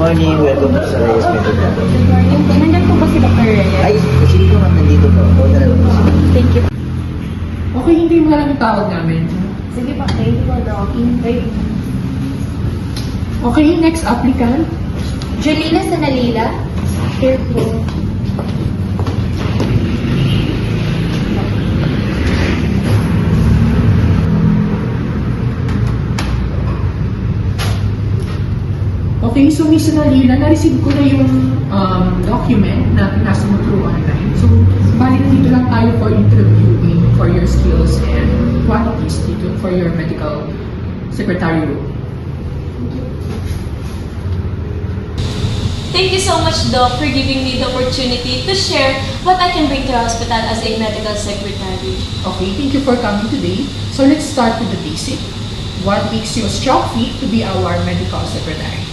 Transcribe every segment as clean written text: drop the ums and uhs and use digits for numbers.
morning. Welcome po sa Reyes Medical. Good morning po. Nandiyan po ba si Dr. Reyes? Ay, actually po ma'am, nandito po. Huwag na lang po siya. Thank you. Okay, hindi mo lang yung tawag namin. Sige pa, thank you po, Doc. Okay, next applicant. Julina Sanalila. Here po. Okay, so Miss Nalila, na-receive ko na yung document na pinasa mo through online. So, balik dito lang tayo for interviewing for your skills and qualities dito for your medical secretary role. Thank you so much, Doc, for giving me the opportunity to share what I can bring to the hospital as a medical secretary. Okay, thank you for coming today. So, let's start with the basic. What makes you a strong fit to be our medical secretary?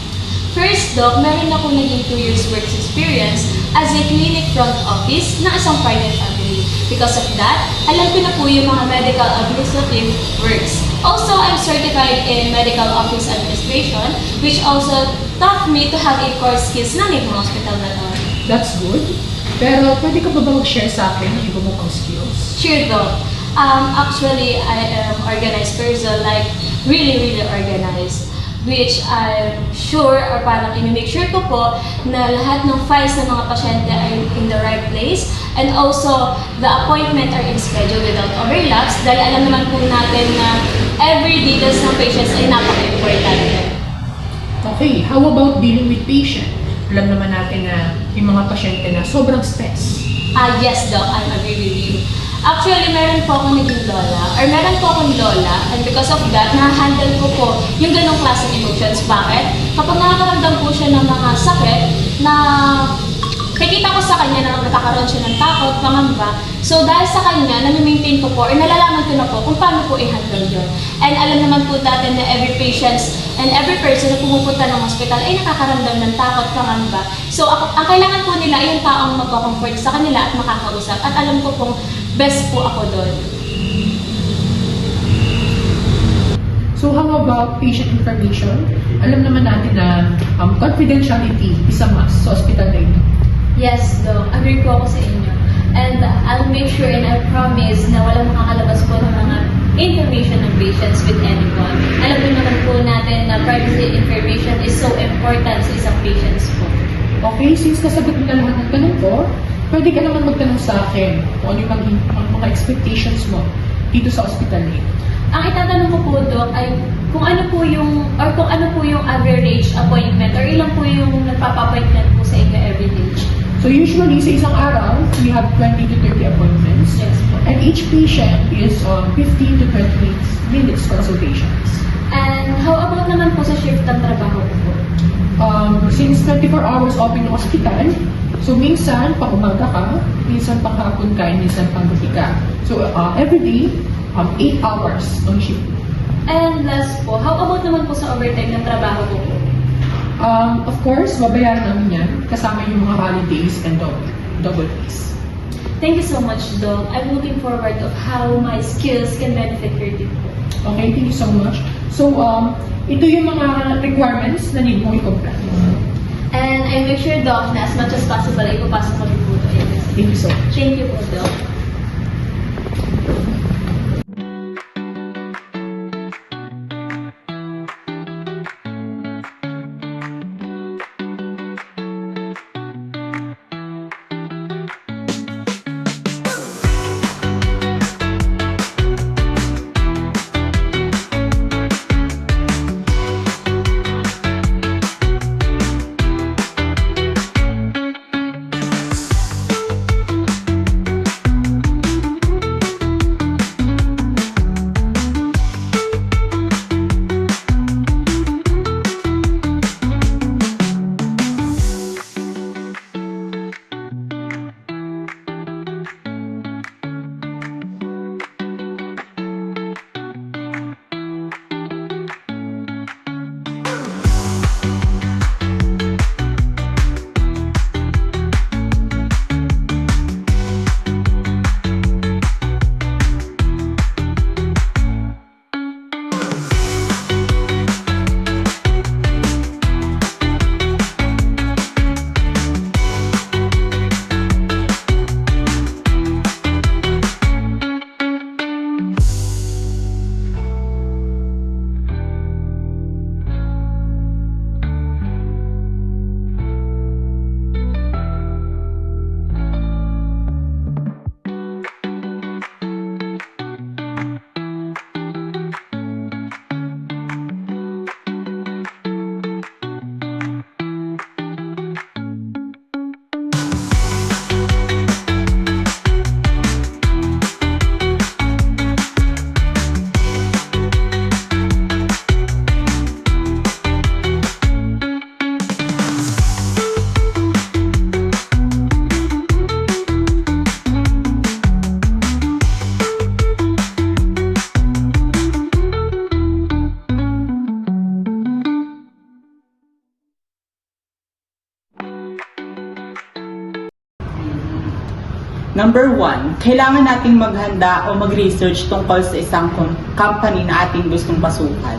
First, Doc, meron ako naging 2 years work experience as a clinic front office ng isang private family. Because of that, alam ko na po yung mga medical administrative works. Also, I'm certified in medical office administration, which also taught me to have a core skills na may mga hospital na to. That's good. Pero, pwede ka ba mag-share sa akin ng iba mo pang skills? Sure, Doc. Actually, I am organized person, like really organized. Which I'm sure or parang i-make sure ko po na lahat ng files ng mga pasyente ay in the right place and also the appointment are in schedule without overlaps dahil alam naman po natin na every details ng patients ay napaka-importante. Okay, how about dealing with patient? Alam naman natin na yung mga pasyente na sobrang stress. Yes, Doc, I agree with you. Actually, meron po akong naging lola, or meron po akong lola, and because of that, na-handle ko po yung ganong klaseng emotions. Bakit? Kapag nakakaramdam po siya ng mga sakit, na nakikita ko sa kanya na nagkakaroon siya ng takot, pangamba. So, dahil sa kanya, nami-maintain ko po, or nalalaman ko na po kung paano po i-handle yun. And alam naman po natin na every patients and every person na pumupunta ng hospital ay nakakaramdam ng takot, pangamba. So, ang kailangan po nila ay yung taong magko-comfort sa kanila at makakausap. At alam ko pong best po ako doon. So how about patient information? Alam naman natin na confidentiality is a must sa hospital na ito. Yes, Doc. Agree po ako sa inyo. And I'll make sure and I promise na walang makakalabas po ng mga information ng patients with anyone. Alam mo naman po natin na privacy information is so important sa isang patients po. Okay, since nasagot mo na lahat ng tanong ko, pwede ka naman magtanong sa akin kung ano yung mga expectations mo dito sa hospital na ito. Ang itatanong ko po, Doc, ay kung ano po yung average appointment or ilan po yung nagpapa-appointment po sa inyo everyday. So usually sa isang araw, we have 20 to 30 appointments. Yes po. And each patient is 15 to 20 minutes consultations. And how about naman po sa shift ng trabaho ko po? Since 24 hours open ng hospital, so minsan pang umaga ka, minsan pang hapon ka, minsan pang gabi ka. So every day, 8 hours on shift. And last po, how about naman po sa overtime ng trabaho ko po? Of course, babayaran namin yan, kasama yung mga holidays and double days. Thank you so much, Doc. I'm looking forward of how my skills can benefit your team po. Okay, thank you so much. So, ito yung mga requirements na need mo i-comply. And I make sure, Doc, na as much as possible, ipapasok ko rin po ito. Thank you so much. Thank you po, Doc. Number 1, kailangan nating maghanda o mag-research tungkol sa isang company na ating gustong pasukan.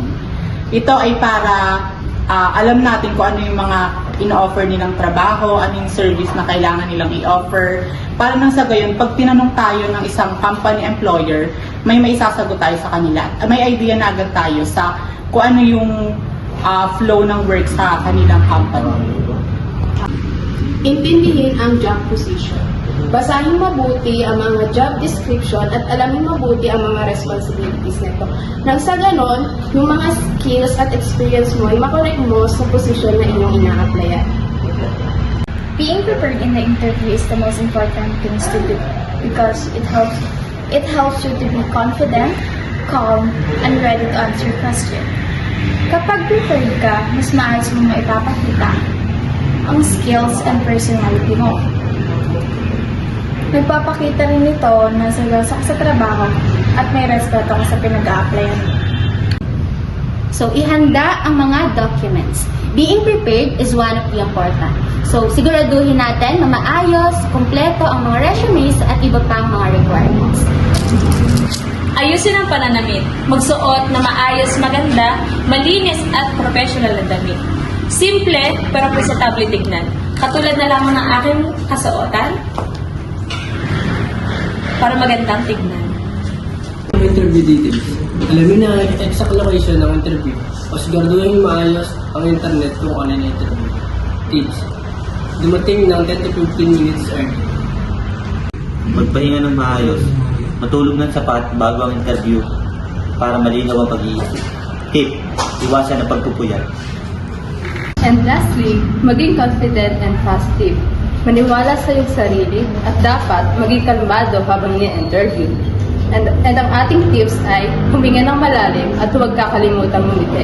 Ito ay para alam natin kung ano yung mga ino-offer nilang trabaho, ano yung service na kailangan nilang i-offer. Para nang sa gayon, pag tinanong tayo ng isang company employer, may maisasagot tayo sa kanila. May idea na agad tayo sa kung ano yung flow ng work sa kanilang company. Intindihin ang job position. Basahin mabuti ang mga job description at alamin mabuti ang mga responsibilities nito. Nang sa ganon, yung mga skills at experience mo ay makorek mo sa position na inyong ina-applyan. Being prepared in the interview is the most important things to do because it helps you to be confident, calm, and ready to answer questions. Kapag prepared ka, mas maayos mo maipapakita ang skills and personality mo. Nagpapakita rin ito na seryoso ka sa trabaho at may respeto ka sa pinag-a-applyan. So, ihanda ang mga documents. Being prepared is one of the important. So, siguraduhin natin na maayos, kumpleto ang mga resumes at iba pang mga requirements. Ayusin ang pananamit, magsuot na maayos, maganda, malinis at professional na damit. Simple pero presentable tignan. Katulad na lamang ng aking kasuotan para magandang tignan. Interview details. Alamin na ang exact location ng interview o siguraduhin maayos ang internet kung ano yung interview. Tips. Dumating ng 10 to 15 minutes early. Magpahinga ng maayos. Matulog ng sapat bago ang interview para malinaw ang pag-iisip. Tip. Iwasan ang pagpupuyat. And lastly, maging confident and positive. Maniwala sa iyong sarili at dapat maging kalmado habang ni-interview. And ang ating tips ay huminga ng malalim at huwag kakalimutan ngumiti.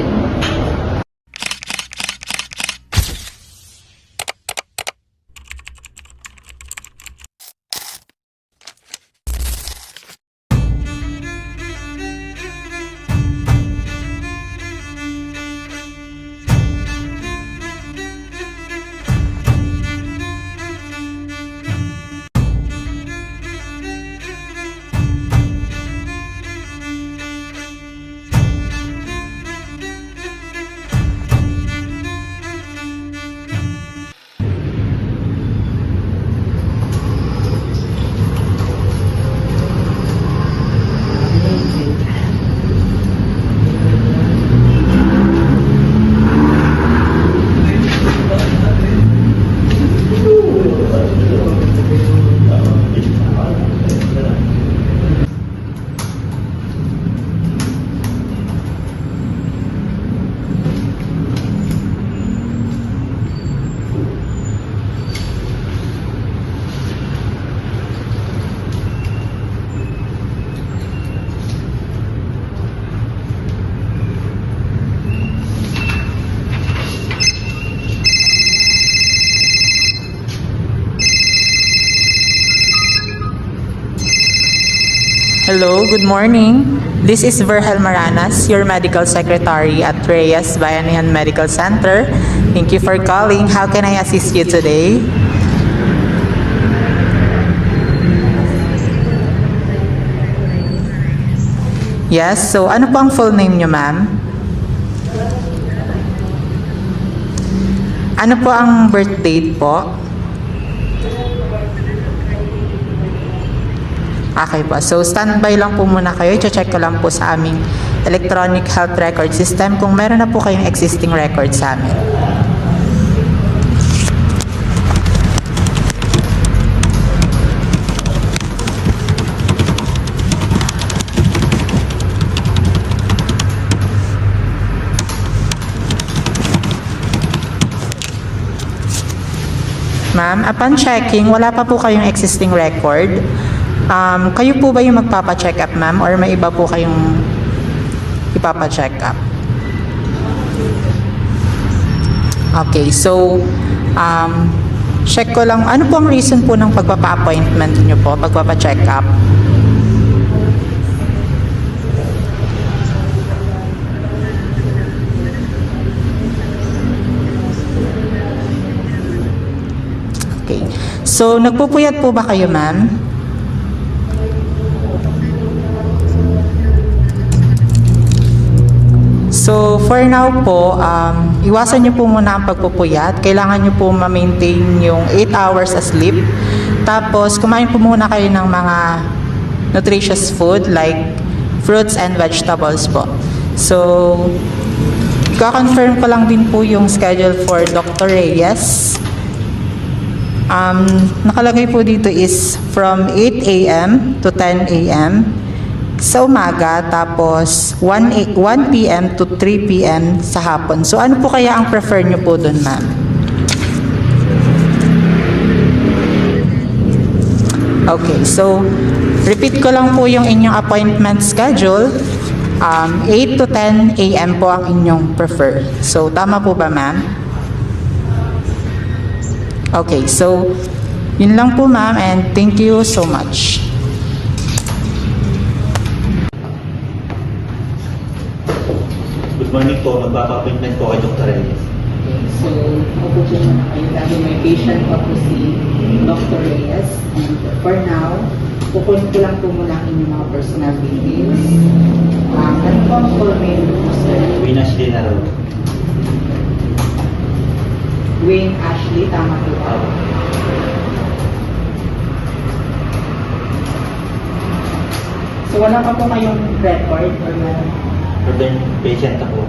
Hello, good morning. This is Verhel Maranas, your medical secretary at Reyes Bayanihan Medical Center. Thank you for calling. How can I assist you today? Yes, so ano po ang full name niyo, ma'am? Ano po ang birth date po? Okay po. So, standby lang po muna kayo. I-check ko lang po sa aming electronic health record system kung meron na po kayong existing record sa amin. Ma'am, upon checking, wala pa po kayong existing record. Kayo po ba yung magpapa-check up, ma'am? Or may iba po kayong ipapa-check up? Okay, so, check ko lang, ano po ang reason po ng pagpapa-appointment nyo po, pagpapa-check up? Okay. So, nagpupuyat po ba kayo, ma'am? So, for now po, iwasan nyo po muna ang pagpupuyat. Kailangan nyo po ma-maintain yung 8 hours of sleep. Tapos, kumain po muna kayo ng mga nutritious food like fruits and vegetables po. So, ka-confirm ko lang din po yung schedule for Dr. Reyes. Nakalagay po dito is from 8 a.m. to 10 a.m. sa umaga, tapos 1 p.m. to 3 p.m. sa hapon. So, ano po kaya ang prefer nyo po dun, ma'am? Okay, so, repeat ko lang po yung inyong appointment schedule. 8 to 10 a.m. po ang inyong prefer. So, tama po ba, ma'am? Okay, so, yun lang po, ma'am, and thank you so much. Good morning po. Magpapa-appointment po kay Dr. Reyes. So, upo po muna kayo dahil may patient pa po si Dr. Reyes. And for now, kukunin ko lang po muna ang inyong mga personal details. Ano po ang full name po, sir? Wayne Ashley na raw. Wayne Ashley, tama po ba? So, wala pa po kayong record or meron? Urban patient ako.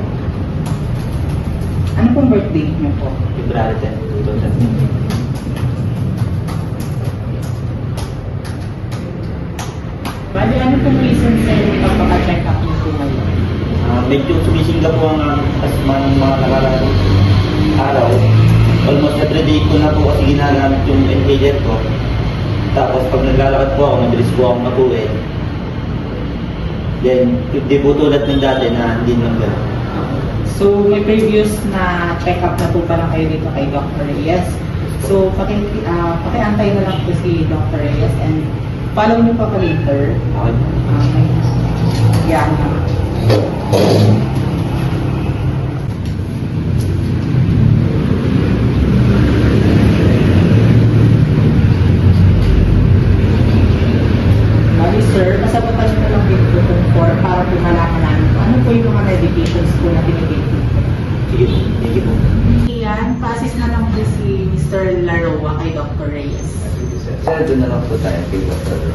Ano pong birthday niyo po? February 10, 2015. Bali, ano pong reason sa pagpapaka-check up niyo po ngayon? Medyo sumisinga po ang asma ng mga nakaraang araw. Almost every day ko na po kasi ginagamit yung inhaler ko. Tapos pag naglalakad po ako, mabilis po akong matuwid. Then, hindi po tulad ng dati na hindi naman gano'n. So, may previous na check-up na po pala kayo dito kay Dr. Reyes. So, pakiantay na lang po si Dr. Reyes and follow niyo pa later. Okay. Yan. Bali, sir, kasagutan niyo na lang din po itong form para po malaman namin kung ano po yung mga medications po na pinigay po. Sige po. Thank you po. Yan, pa-assist na lang po si Mr. Laroa kay Dr. Reyes. Sir, doon na lang po tayo kay Dr.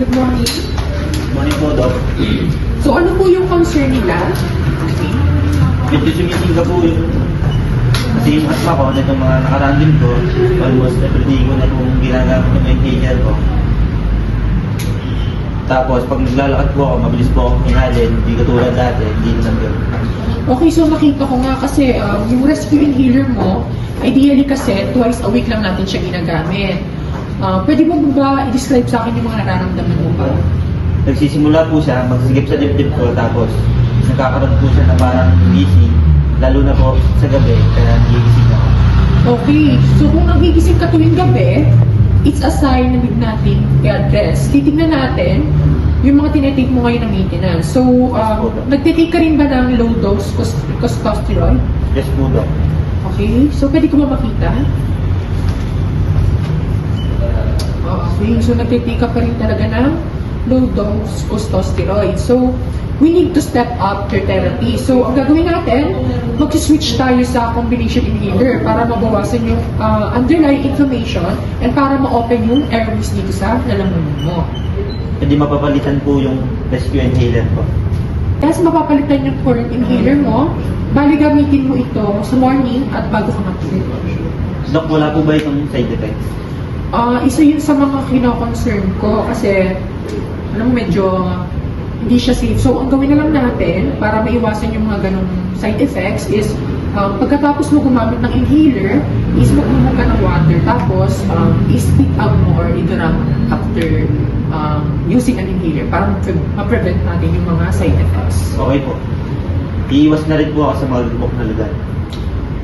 Good morning. Morning po, Doc. So, ano po yung concern nila? Medyo sumisinga po yun. Kasi yung asma ko, nitong mga nakaraan din ko, almost every day ko na pong ginagamit ng inhaler ko. Tapos, pag naglalakad po ako, mabilis po akong inhalin, hindi katulad dati, hindi naman gano'n. Okay, so nakita ko nga kasi yung rescue inhaler mo, ideally kasi twice a week lang natin siya ginagamit. Pwede mo ba i-describe sa akin yung mga nararamdaman mo ba? Nagsisimula po siya, magsisigip sa dibdib ko, tapos nagkakaroon po siya na parang busy, lalo na po sa gabi, kaya nagigising ako. Okay, so kung nagigising ka tuwing gabi, it's a sign na need natin i-address. Titignan natin yung mga tinitake mo ngayon ng maintenance. So, nagtitake ka rin ba ng low-dose corticosteroid? Yes po, Doc. Okay, so pwede ko ba makita? Okay, so nagtitake ka pa rin talaga ng low-dose corticosteroid. So, we need to step up your therapy. So, ang gagawin natin, mag-switch tayo sa combination inhaler para mabawasan yung underlying inflammation and para ma-open yung airways dito sa lalamunan mo. Hindi mapapalitan po yung rescue inhaler ko. Kasi mapapalitan yung current inhaler mo, bali gamitin mo ito sa morning at bago ka matulog. Doc, wala po ba itong side effects? Isa yun sa mga kino-concern ko kasi medyo hindi siya safe. So, ang gawin na lang natin para maiwasan yung mga ganong side effects is pagkatapos mo gumamit ng inhaler, is magmumog ka ng water. Tapos, i-spit out mo or i-drunk after using an inhaler para ma-prevent natin yung mga side effects. Okay po. Iiwas na rin po ako sa mga lubok na lugar.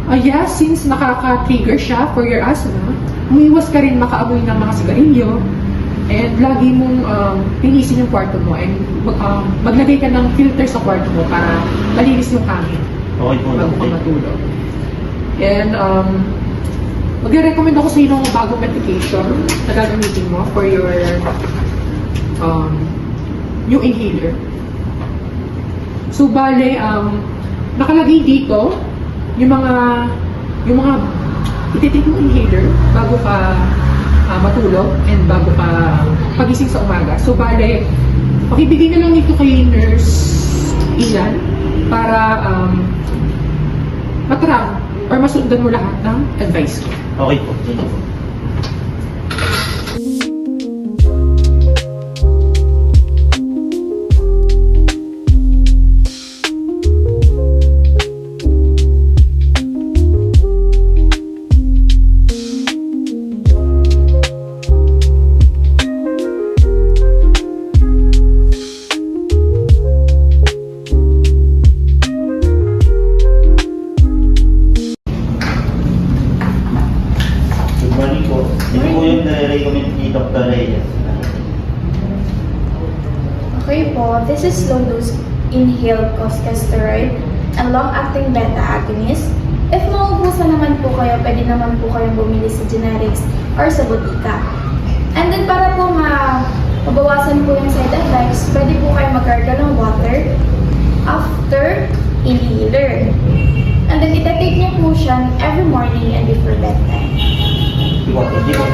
Yes, since nakaka-trigger siya for your asthma, umiwas ka rin makaamoy ng mga sigarilyo, and lagi mong linisin yung kwarto mo, and maglagay ka ng filter sa kwarto mo para malinis yung hangin Okay po. bago ka matulog. And magre-recommend ako sa iyo ng bagong medication na gagamitin mo for your new inhaler. So, bale, nakalagay dito yung mga ititik mo inhaler bago ka matulog and bago ka pagising sa umaga. So, bale, pakibigay na lang ito kay Nurse Ilan para matrack or masundan mo lahat ng advice ko. Okay po. Thank you po. Good morning po. Ito po yung nare-recommend ni Dr. Reyes. Okay po, this is low-dose inhaled corticosteroid and long-acting beta-agonist. If mauubusan naman po kayo, pwede naman po kayong bumili sa generics or sa botika. And then para po mabawasan po yung side effects, pwede po kayo mag-gargle ng water after inhaler. And then itatake niyo po siya every morning and before bedtime. Thank you po. Thank you po.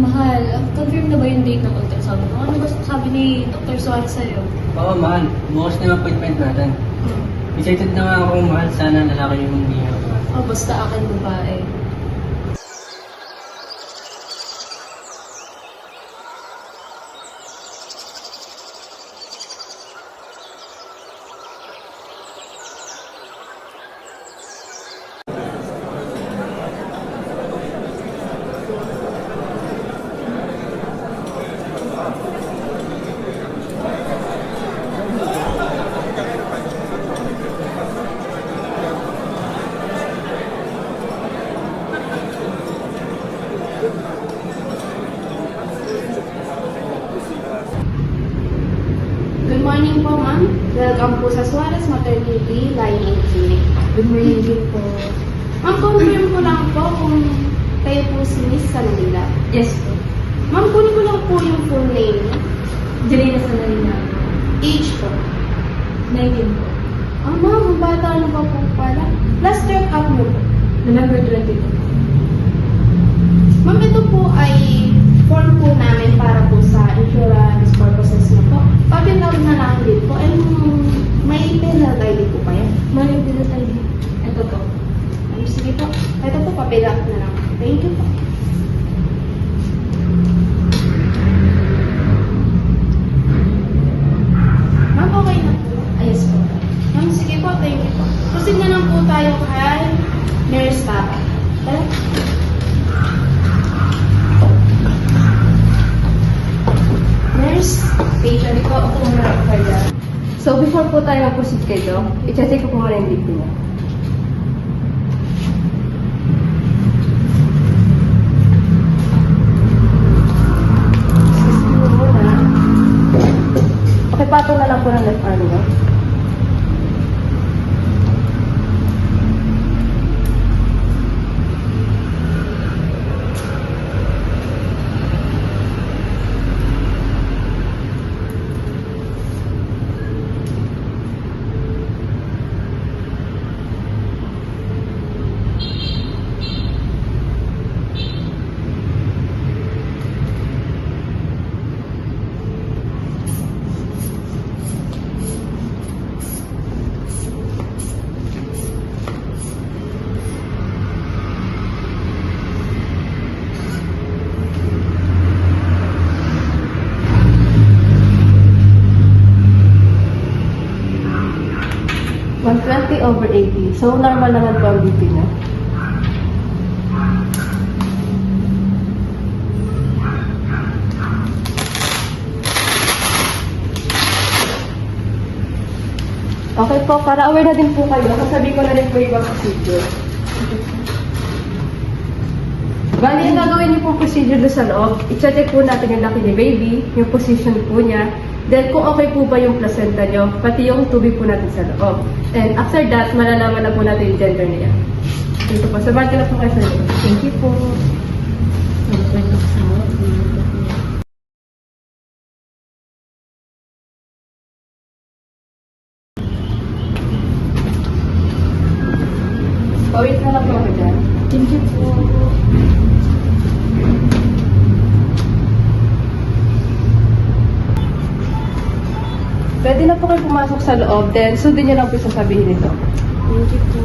Mahal, confirm na ba yung date ng ultrasound mo? Ano ba sabi ni Dr. Suarez sa'yo? Oo, mahal. Bukas na yung appointment natin. Excited na nga akong mahal. Sana lalaki yung hindi niya. Oh, basta akin babae. Good morning po, ma'am. Welcome po sa Suarez Maternity Line-in Clinic. Good morning din po. Ma'am, confirm ko lang po kung kayo po si Miss Sanalila. Yes po. Ma'am, kunin ko lang po yung full name niyo. Jelena Sanalina. Age po. 19 po. Ah, ma'am, ang bata ano pa po pala? Last check-up mo po. November 22. Ma'am, ito po ay form po namin para po sa insurance purposes na po. Papiload na lang din po. And may penal ID po pa yan. May pinatay. Ito po. Sige po. Ito po, papiload na lang. Thank you po. Ma'am, okay na po. Ayos po. Ma'am, sige po. Thank you po. Proceed na lang po tayo kay Nurse Tara. Tara. Nurse, Patient ko, ako muna ako kayo. So, before po tayo mag-proceed kayo, i-check ko po muna yung BP niya. 120/80. So, normal naman po ang BP niya. Okay po, para aware na din po kayo, kasabi ko na rin po yung ibang procedure. Bali, ang gagawin niyo po procedure doon sa loob, i-check po natin yung laki ni baby, yung position po niya, then kung okay po ba yung placenta niyo, pati yung tubig po natin sa loob. And after that, malalaman na po natin yung gender niya. Dito po, sabay na po kayo sa loob. Thank you po. Wait na lang po ako dyan. Thank you po. Pwede na po kayo pumasok sa loob, then sundin niyo lang po yung sasabihin nito. Thank you po.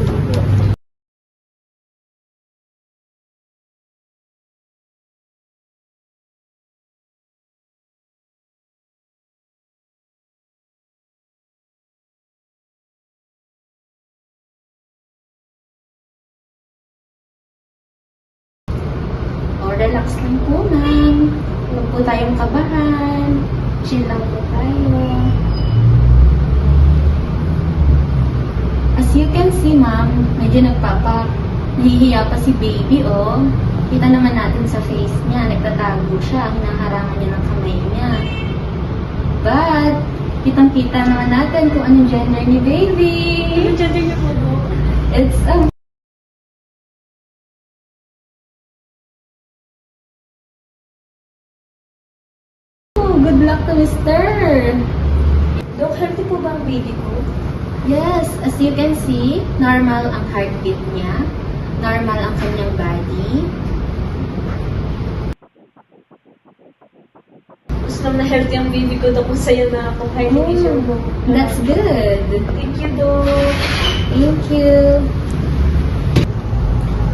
O, relax lang po, ma'am. Huwag po tayong kabahan. Chill lang po tayo. As you can see, ma'am, medyo nahihiya pa si baby, oh. Kita naman natin sa face niya, nagtatago siya, hinaharangan niya ng kamay niya. But, kitang-kita naman natin kung anong gender ni baby. Anong gender niya po, bo? It's a good luck to Mr. Dok, healthy po ba ang baby ko? Yes, as you can see, normal ang heartbeat niya, normal ang kanyang body. Gusto na healthy ang baby ko, Dok. Masaya na ako kahit hindi siya That's good. Thank you, Dok. Thank you.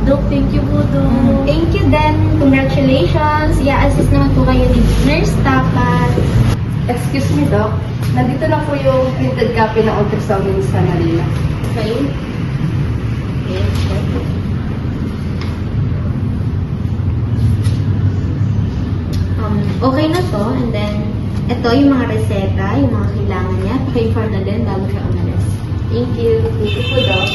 Dok, thank you po, Dok. Thank you then. Congratulations. I-assist naman po kayo ni Nurse Tapat. Excuse me, Doc. Nandito na po yung printed copy ng ultrasound ni Miss Marina. Okay. Okay na to. And then, ito yung mga reseta, yung mga kailangan niya. Paki-inform na din bago siya umalis. Thank you. Thank you po, Doc.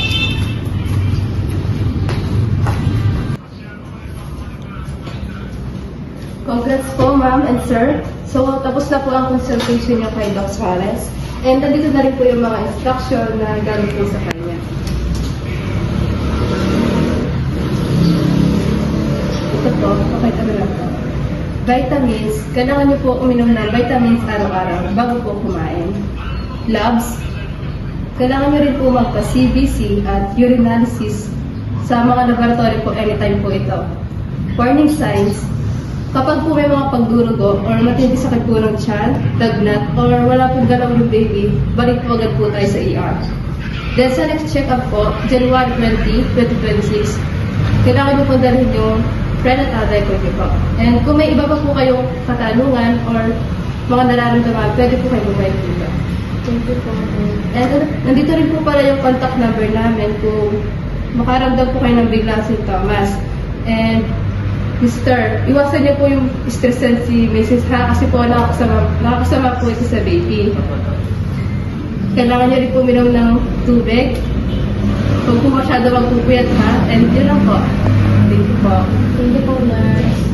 Congrats po, ma'am and sir. So, tapos na po ang consultation niya kay Doc Suarez. And nandito na rin po yung mga instruction na galing po sa kanya. Ito po, pakita na lang po. Vitamins, kailangan niyo po uminom ng vitamins araw-araw bago po kumain. Labs, kailangan niyo rin po magpa-CBC at urinalysis sa mga laboratory po anytime po ito. Warning signs, kapag po may mga pagdurugo or matindi sakit po ng tiyan, lagnat, or wala pong galaw yung baby, balik po agad po tayo sa ER. Then sa next check-up po, January 20, 2026, kailangan niyo po dalhin yung prenatal record niyo po. And kung may iba pa po kayong katanungan or mga nararamdaman, pwede po kayo bumalik dito. Thank you po. And nandito rin po pala yung contact number namin kung makaramdam po kayo ng biglang sintomas. And Mr., iwasan niyo po yung stressan si Mrs. ha kasi po nakakasama po ito sa baby. Kailangan niyo rin po uminom ng tubig. Huwag po masyado magpupuyat ha. And yun lang po. Thank you po. Thank you po, nurse.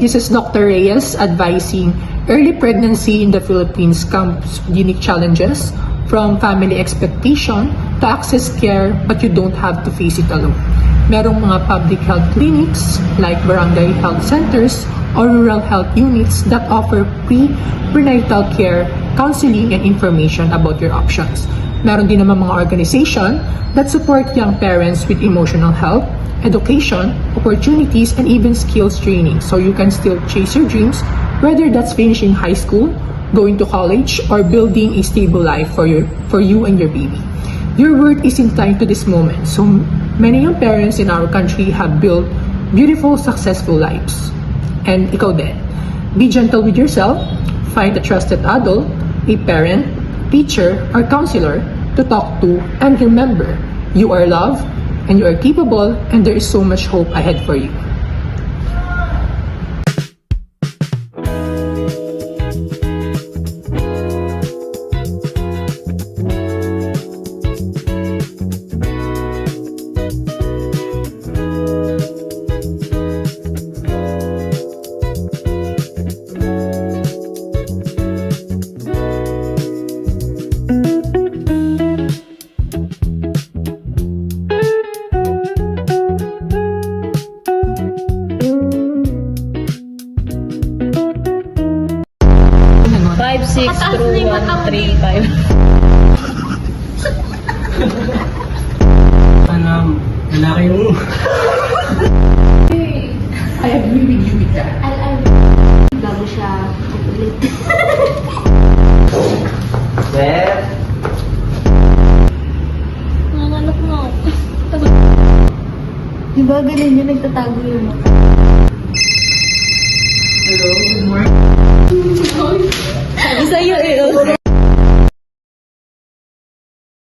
this is Dr. Reyes advising early pregnancy in the Philippines comes with unique challenges, from family expectation to access care, but you don't have to face it alone. Merong mga public health clinics like barangay health centers or rural health units that offer prenatal care, counseling, and information about your options. Meron din naman mga organization that support young parents with emotional health, education, opportunities, and even skills training, so you can still chase your dreams, whether that's finishing high school, going to college, or building a stable life for you and your baby. Your worth isn't tied to this moment, so many young parents in our country have built beautiful, successful lives. And ikaw din. Be gentle with yourself, find a trusted adult, a parent, teacher, or counselor to talk to, and remember, you are loved, and you are capable, and there is so much hope ahead for you. Sana lalaki yung... I agree with you with that. Bago siya ulit. Sir? Nanganap na ako. Di ba ganun yun, nagtatago yun? Hello, good morning. Sabi sa'yo eh.